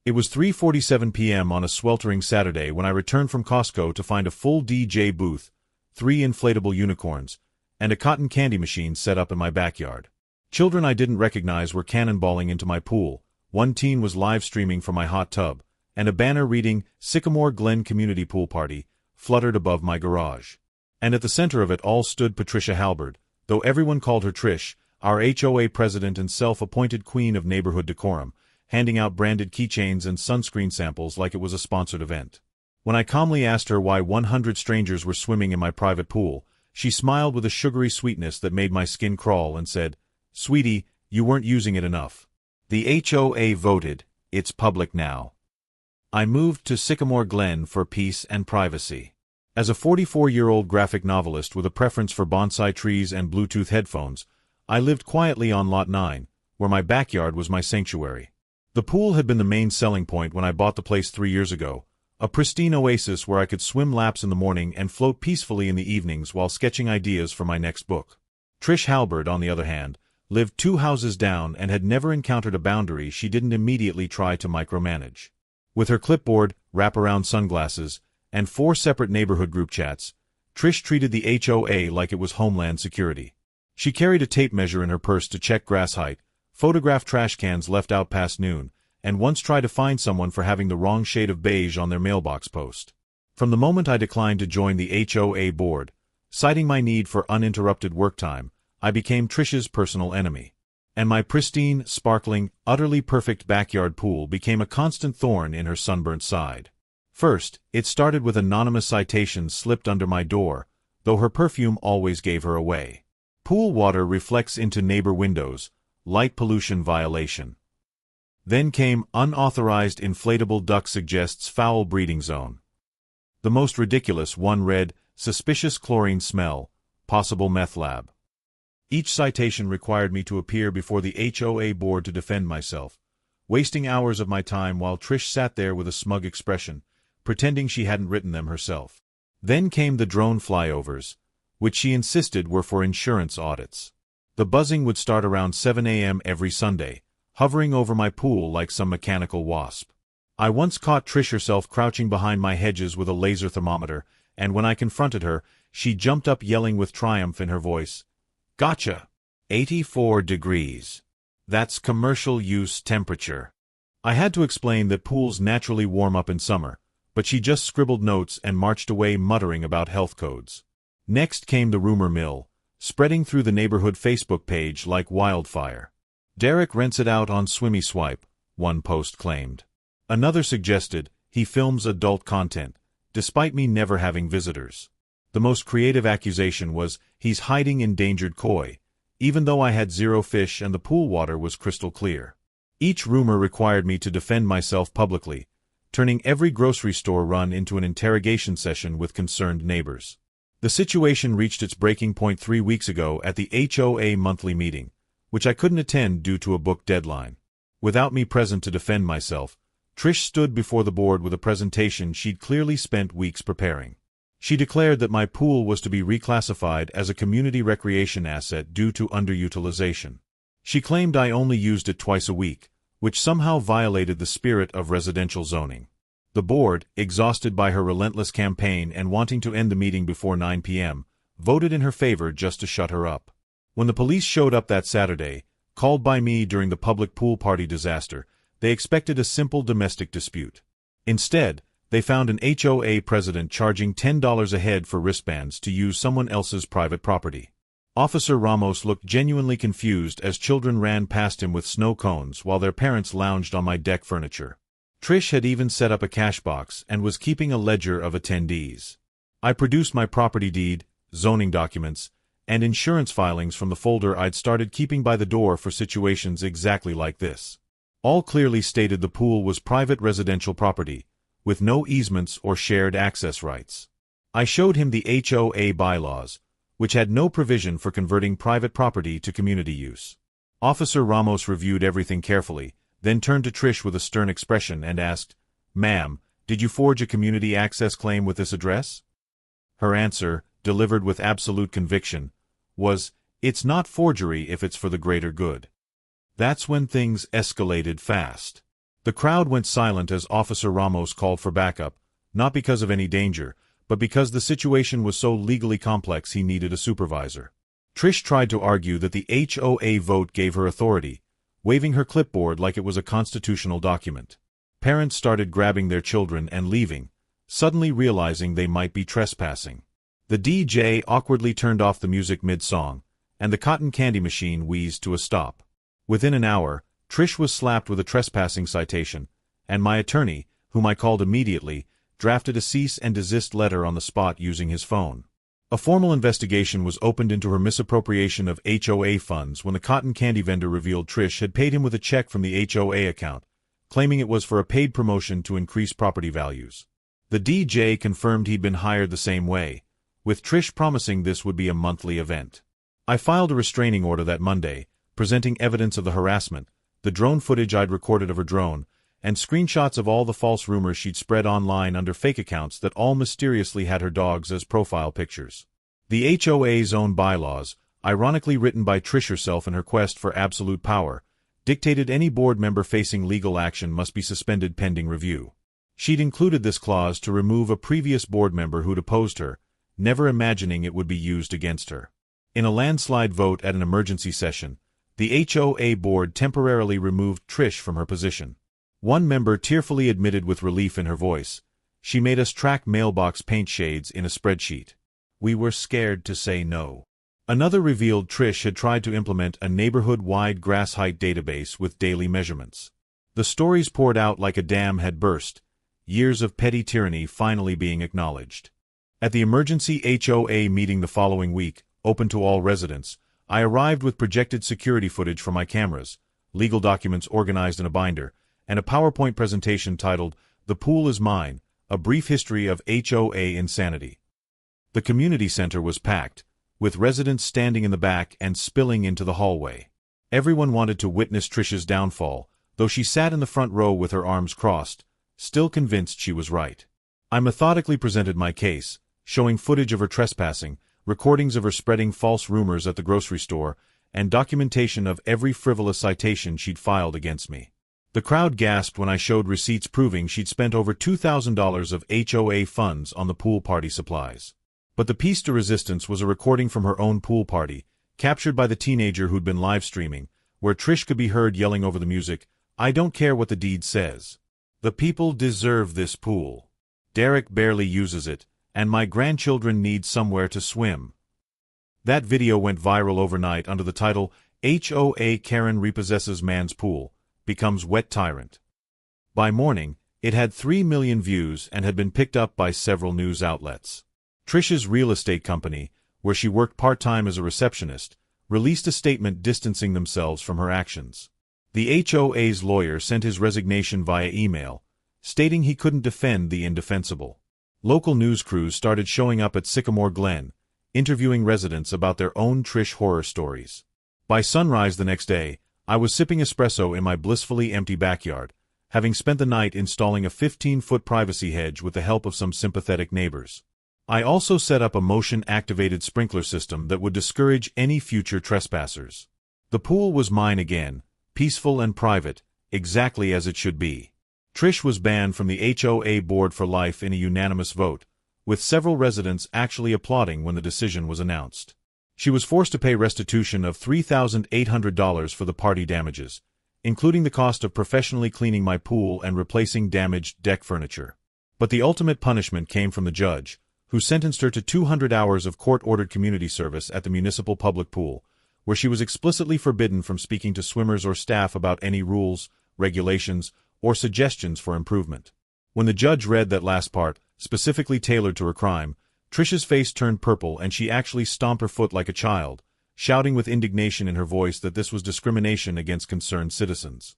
It was 3:47 p.m. on a sweltering Saturday when I returned from Costco to find a full DJ booth, 3 inflatable unicorns, and a cotton candy machine set up in my backyard. Children I didn't recognize were cannonballing into my pool, one teen was live streaming from my hot tub, and a banner reading Sycamore Glenn Community Pool Party fluttered above my garage. And at the center of it all stood Trish Halbert, though everyone called her Trish, our HOA president and self-appointed queen of neighborhood decorum, handing out branded keychains and sunscreen samples like it was a sponsored event. When I calmly asked her why 100 strangers were swimming in my private pool, she smiled with a sugary sweetness that made my skin crawl and said, "Sweetie, you weren't using it enough." The HOA voted, it's public now. I moved to Sycamore Glenn for peace and privacy. As a 44-year-old graphic novelist with a preference for bonsai trees and Bluetooth headphones, I lived quietly on Lot 9, where my backyard was my sanctuary. The pool had been the main selling point when I bought the place 3 years ago, a pristine oasis where I could swim laps in the morning and float peacefully in the evenings while sketching ideas for my next book. Trish Halbert, on the other hand, lived 2 houses down and had never encountered a boundary she didn't immediately try to micromanage. With her clipboard, wraparound sunglasses, and 4 separate neighborhood group chats, Trish treated the HOA like it was Homeland Security. She carried a tape measure in her purse to check grass height, photographed trash cans left out past noon, and once tried to find someone for having the wrong shade of beige on their mailbox post. From the moment I declined to join the HOA board, citing my need for uninterrupted work time, I became Trish's personal enemy. And my pristine, sparkling, utterly perfect backyard pool became a constant thorn in her sunburnt side. First, it started with anonymous citations slipped under my door, though her perfume always gave her away. Pool water reflects into neighbor windows, light pollution violation. Then came unauthorized inflatable duck suggests foul breeding zone. The most ridiculous one read, suspicious chlorine smell, possible meth lab. Each citation required me to appear before the HOA board to defend myself, wasting hours of my time while Trish sat there with a smug expression, pretending she hadn't written them herself. Then came the drone flyovers, which she insisted were for insurance audits. The buzzing would start around 7 a.m. every Sunday, hovering over my pool like some mechanical wasp. I once caught Trish herself crouching behind my hedges with a laser thermometer, and when I confronted her, she jumped up yelling with triumph in her voice, "Gotcha! 84 degrees. That's commercial use temperature." I had to explain that pools naturally warm up in summer, but she just scribbled notes and marched away muttering about health codes. Next came the rumor mill, spreading through the neighborhood Facebook page like wildfire. "Derek rents it out on Swimmy Swipe," one post claimed. Another suggested, "He films adult content, despite me never having visitors." The most creative accusation was, "He's hiding endangered koi," even though I had 0 fish and the pool water was crystal clear. Each rumor required me to defend myself publicly, turning every grocery store run into an interrogation session with concerned neighbors. The situation reached its breaking point 3 weeks ago at the HOA monthly meeting, which I couldn't attend due to a book deadline. Without me present to defend myself, Trish stood before the board with a presentation she'd clearly spent weeks preparing. She declared that my pool was to be reclassified as a community recreation asset due to underutilization. She claimed I only used it twice a week, which somehow violated the spirit of residential zoning. The board, exhausted by her relentless campaign and wanting to end the meeting before 9 p.m., voted in her favor just to shut her up. When the police showed up that Saturday, called by me during the public pool party disaster, they expected a simple domestic dispute. Instead, they found an HOA president charging $10 a head for wristbands to use someone else's private property. Officer Ramos looked genuinely confused as children ran past him with snow cones while their parents lounged on my deck furniture. Trish had even set up a cash box and was keeping a ledger of attendees. I produced my property deed, zoning documents, and insurance filings from the folder I'd started keeping by the door for situations exactly like this. All clearly stated the pool was private residential property, with no easements or shared access rights. I showed him the HOA bylaws, which had no provision for converting private property to community use. Officer Ramos reviewed everything carefully, then turned to Trish with a stern expression and asked, "Ma'am, did you forge a community access claim with this address?" Her answer, delivered with absolute conviction, was, "It's not forgery if it's for the greater good." That's when things escalated fast. The crowd went silent as Officer Ramos called for backup, not because of any danger, but because the situation was so legally complex he needed a supervisor. Trish tried to argue that the HOA vote gave her authority, waving her clipboard like it was a constitutional document. Parents started grabbing their children and leaving, suddenly realizing they might be trespassing. The DJ awkwardly turned off the music mid-song, and the cotton candy machine wheezed to a stop. Within an hour, Trish was slapped with a trespassing citation, and my attorney, whom I called immediately, drafted a cease and desist letter on the spot using his phone. A formal investigation was opened into her misappropriation of HOA funds when the cotton candy vendor revealed Trish had paid him with a check from the HOA account, claiming it was for a paid promotion to increase property values. The DJ confirmed he'd been hired the same way, with Trish promising this would be a monthly event. I filed a restraining order that Monday, presenting evidence of the harassment, the drone footage I'd recorded of her drone, and screenshots of all the false rumors she'd spread online under fake accounts that all mysteriously had her dogs as profile pictures. The HOA's own bylaws, ironically written by Trish herself in her quest for absolute power, dictated any board member facing legal action must be suspended pending review. She'd included this clause to remove a previous board member who'd opposed her, never imagining it would be used against her. In a landslide vote at an emergency session, the HOA board temporarily removed Trish from her position. One member tearfully admitted with relief in her voice, "She made us track mailbox paint shades in a spreadsheet. We were scared to say no." Another revealed Trish had tried to implement a neighborhood-wide grass height database with daily measurements. The stories poured out like a dam had burst, years of petty tyranny finally being acknowledged. At the emergency HOA meeting the following week, open to all residents, I arrived with projected security footage from my cameras, legal documents organized in a binder, and a PowerPoint presentation titled, "The Pool is Mine, A Brief History of HOA Insanity." The community center was packed, with residents standing in the back and spilling into the hallway. Everyone wanted to witness Trish's downfall, though she sat in the front row with her arms crossed, still convinced she was right. I methodically presented my case, showing footage of her trespassing, recordings of her spreading false rumors at the grocery store, and documentation of every frivolous citation she'd filed against me. The crowd gasped when I showed receipts proving she'd spent over $2,000 of HOA funds on the pool party supplies. But the piece de resistance was a recording from her own pool party, captured by the teenager who'd been live streaming, where Trish could be heard yelling over the music, "I don't care what the deed says. The people deserve this pool. Derek barely uses it, and my grandchildren need somewhere to swim." That video went viral overnight under the title, "HOA Karen Repossesses Man's Pool, Becomes Wet Tyrant." By morning, it had 3 million views and had been picked up by several news outlets. Trish's real estate company, where she worked part-time as a receptionist, released a statement distancing themselves from her actions. The HOA's lawyer sent his resignation via email, stating he couldn't defend the indefensible. Local news crews started showing up at Sycamore Glenn, interviewing residents about their own Trish horror stories. By sunrise the next day, I was sipping espresso in my blissfully empty backyard, having spent the night installing a 15-foot privacy hedge with the help of some sympathetic neighbors. I also set up a motion-activated sprinkler system that would discourage any future trespassers. The pool was mine again, peaceful and private, exactly as it should be. Trish was banned from the HOA board for life in a unanimous vote, with several residents actually applauding when the decision was announced. She was forced to pay restitution of $3,800 for the party damages, including the cost of professionally cleaning my pool and replacing damaged deck furniture. But the ultimate punishment came from the judge, who sentenced her to 200 hours of court-ordered community service at the municipal public pool, where she was explicitly forbidden from speaking to swimmers or staff about any rules, regulations, or suggestions for improvement. When the judge read that last part, specifically tailored to her crime, Trish's face turned purple and she actually stomped her foot like a child, shouting with indignation in her voice that this was discrimination against concerned citizens.